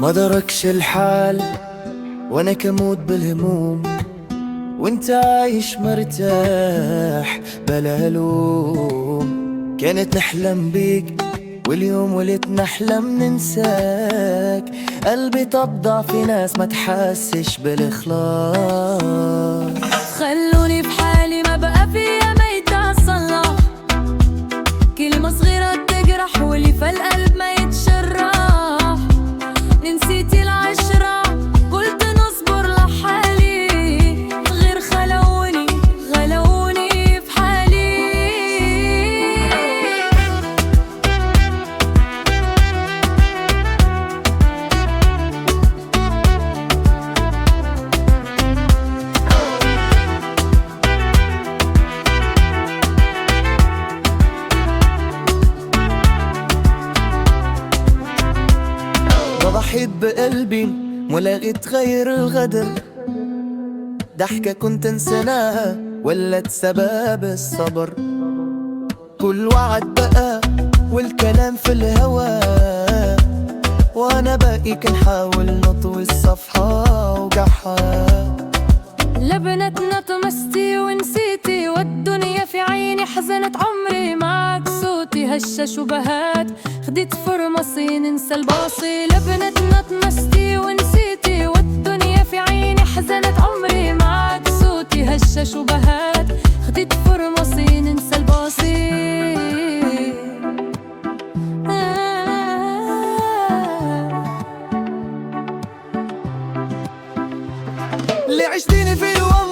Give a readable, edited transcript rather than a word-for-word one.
ما دركش الحال وانا كموت بالهموم، وانت عايش مرتاح بلا هلوم. كانت نحلم بيك واليوم وليت نحلم ننساك. قلبي طبع في ناس ما تحسش بالاخلاص. خلوني في حالي ما بقى فيا ما يتصلح، كلمة صغيرة تجرح واللي في القلب ما يتشرح. نسيتي العشرة قلت نصبر لحالي، غير خلوني في حالي. ضحيت بقلبي ولقيت غير الغدر. ضحكة كنت انسناها ولت سبب الصبر. كل وعد بقى والكلام في الهوى، وانا باقي كنحاول نطوي الصفحة وجعها. لبنتنا طمستي ونسيتي، والدنيا في عيني حزنت. عمري معك صوتي هشة شبهات، خديت فرمصي ننسى الباصي. لبنتنا طمستي ونسيتي، والدنيا في عيني حزنت. عمري معك صوتي هشة شبهات، خديت فرمصي ننسى الباصي. اللي عشتيني فيه والله